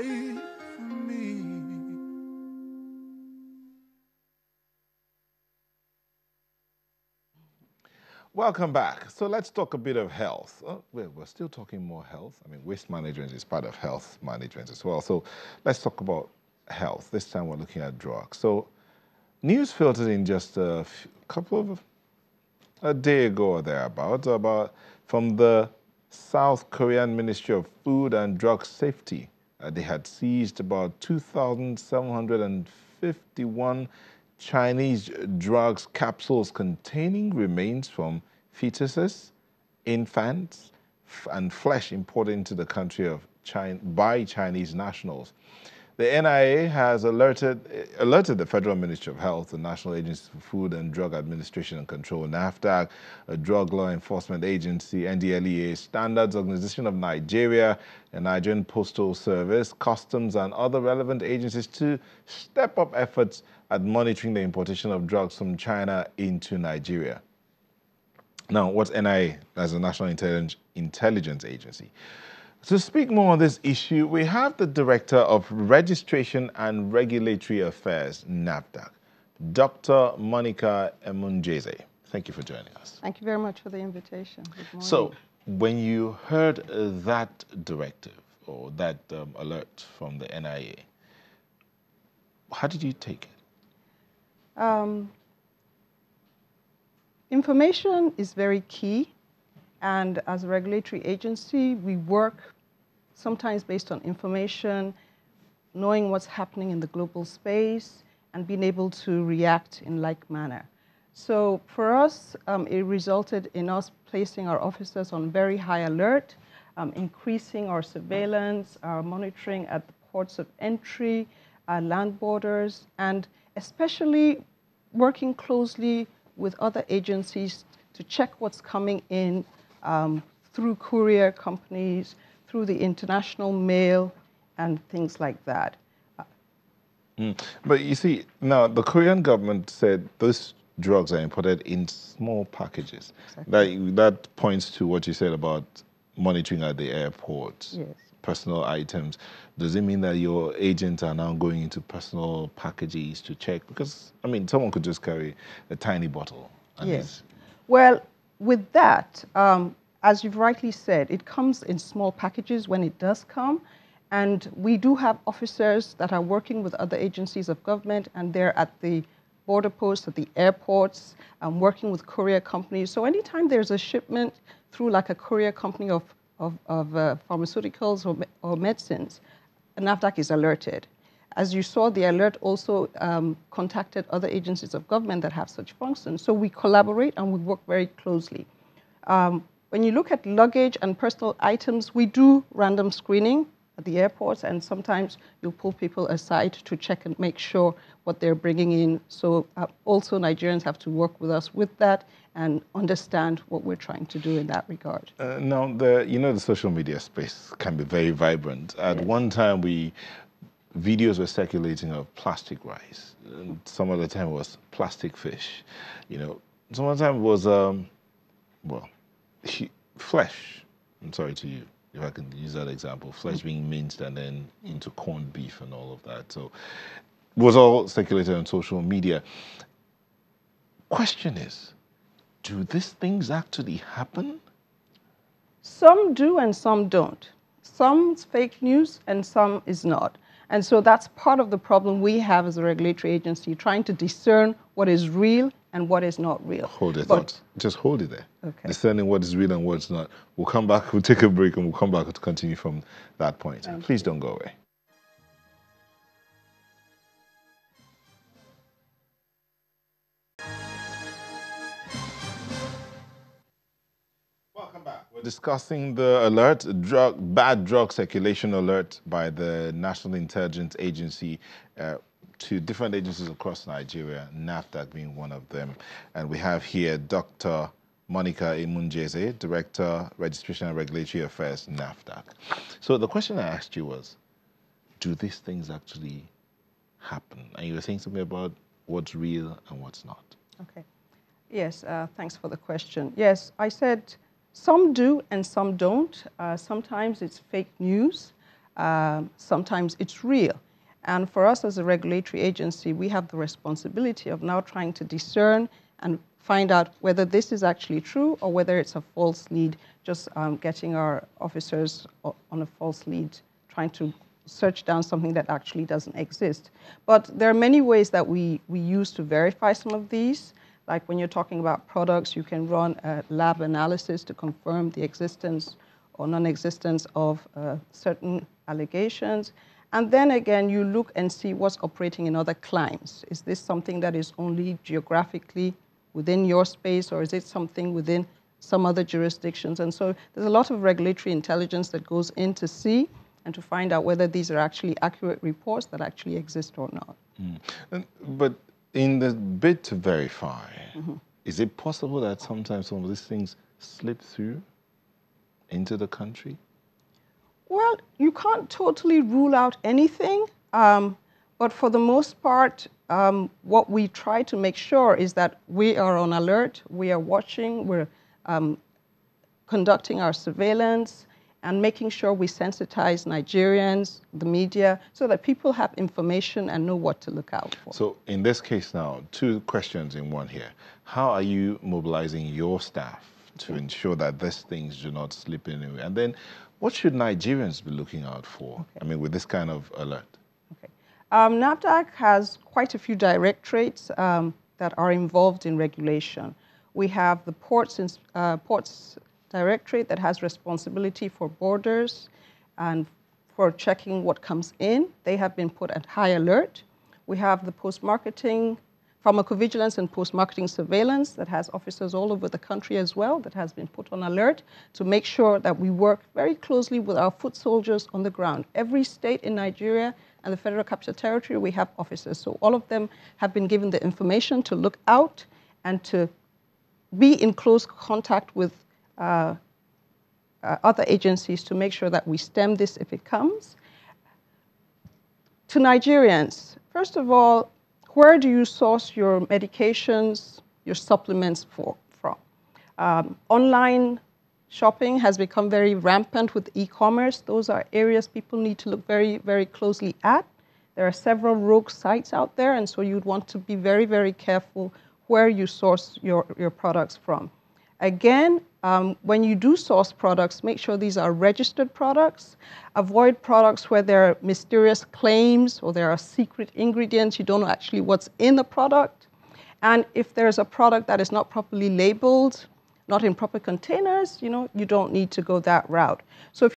away from me. Welcome back. So let's talk a bit of health. We're still talking more health. I mean, waste management is part of health management as well. So let's talk about health. This time we're looking at drugs. So news filtered in just a day ago or thereabouts about from the South Korean Ministry of Food and Drug Safety. They had seized about 2,751 Chinese drugs capsules containing remains from fetuses, infants, and flesh imported into the country of China by Chinese nationals. The NIA has alerted the Federal Ministry of Health, the National Agency for Food and Drug Administration and Control, NAFDAC, a drug law enforcement agency, NDLEA, Standards Organization of Nigeria, the Nigerian Postal Service, Customs, and other relevant agencies to step up efforts at monitoring the importation of drugs from China into Nigeria. Now, what's NIA as a National Intelligence Agency? To speak more on this issue, we have the Director of Registration and Regulatory Affairs, NAFDAC, Dr. Monica Emunjeze. Thank you for joining us. Thank you very much for the invitation. Good morning. So, when you heard that directive or that alert from the NIA, how did you take it? Information is very key. And as a regulatory agency, we work sometimes based on information, knowing what's happening in the global space, and being able to react in like manner. So for us, it resulted in us placing our officers on very high alert, increasing our surveillance, our monitoring at the ports of entry, land borders, and especially working closely with other agencies to check what's coming in through courier companies, through the international mail, and things like that. But you see, now the Korean government said those drugs are imported in small packages. Exactly. That points to what you said about monitoring at the airports, yes. Personal items. Does it mean that your agents are now going into personal packages to check? Because, I mean, someone could just carry a tiny bottle. And yes. Well, with that, as you've rightly said, it comes in small packages when it does come. And we do have officers that are working with other agencies of government, and they're at the border posts, at the airports, working with courier companies. So anytime there's a shipment through like a courier company of pharmaceuticals or medicines, NAFDAC is alerted. As you saw, the alert also contacted other agencies of government that have such functions. So we collaborate and we work very closely. When you look at luggage and personal items, we do random screening at the airports, and sometimes you pull people aside to check and make sure what they're bringing in. So also Nigerians have to work with us with that and understand what we're trying to do in that regard. Now, the social media space can be very vibrant. At yes. One time, videos were circulating of plastic rice. And some other time it was plastic fish. Some other time it was, flesh. I'm sorry to you, if I can use that example. Flesh being minced and then into corned beef and all of that. So it was all circulated on social media. Question is, do these things actually happen? Some do and some don't. Some is fake news and some is not. And so that's part of the problem we have as a regulatory agency, trying to discern what is real and what is not real. Hold it, thought. Just hold it there. Okay. Discerning what is real and what's not. We'll come back, we'll take a break, and we'll come back to continue from that point. Please don't go away. Welcome back. We're discussing the alert, bad drug circulation alert by the National Intelligence Agency to different agencies across Nigeria, NAFDAC being one of them. And we have here Dr. Monica Emunjeze, Director, Registration and Regulatory Affairs, NAFDAC. So the question I asked you was, do these things actually happen? And you were saying something about what's real and what's not. Okay. Yes, thanks for the question. Yes, I said some do and some don't. Sometimes it's fake news. sometimes it's real. And for us as a regulatory agency, we have the responsibility of now trying to discern and find out whether this is actually true or whether it's a false lead, just getting our officers on a false lead, trying to search down something that actually doesn't exist. But there are many ways that we use to verify some of these. Like when you're talking about products, you can run a lab analysis to confirm the existence or non-existence of certain allegations. And then again, you look and see what's operating in other climes. Is this something that is only geographically within your space, or is it something within some other jurisdictions? And so there's a lot of regulatory intelligence that goes in to see and to find out whether these are actually accurate reports that actually exist or not. But in the bid to verify, is it possible that sometimes some of these things slip through into the country? Well, you can't totally rule out anything, but for the most part, what we try to make sure is that we are on alert, we are watching, we're conducting our surveillance, and making sure we sensitize Nigerians, the media, so that people have information and know what to look out for. So in this case now, two questions in one here. How are you mobilizing your staff to ensure that these things do not slip in anywhere? And then what should Nigerians be looking out for, I mean, with this kind of alert? Okay. NAFDAC has quite a few directorates that are involved in regulation. We have the Ports Directorate that has responsibility for borders and for checking what comes in. They have been put at high alert. We have the post-marketing, pharmacovigilance and post-marketing surveillance that has officers all over the country as well that has been put on alert to make sure that we work very closely with our foot soldiers on the ground. Every state in Nigeria and the Federal Capital Territory, we have officers. So all of them have been given the information to look out and to be in close contact with other agencies to make sure that we stem this if it comes. To Nigerians, first of all, where do you source your medications, your supplements from? Online shopping has become very rampant with e-commerce. Those are areas people need to look very, very closely at. There are several rogue sites out there, and so you'd want to be very, very careful where you source your products from. Again, when you do source products, make sure these are registered products. Avoid products where there are mysterious claims or there are secret ingredients. You don't know actually what's in the product. And if there's a product that is not properly labeled, not in proper containers, you don't need to go that route. So if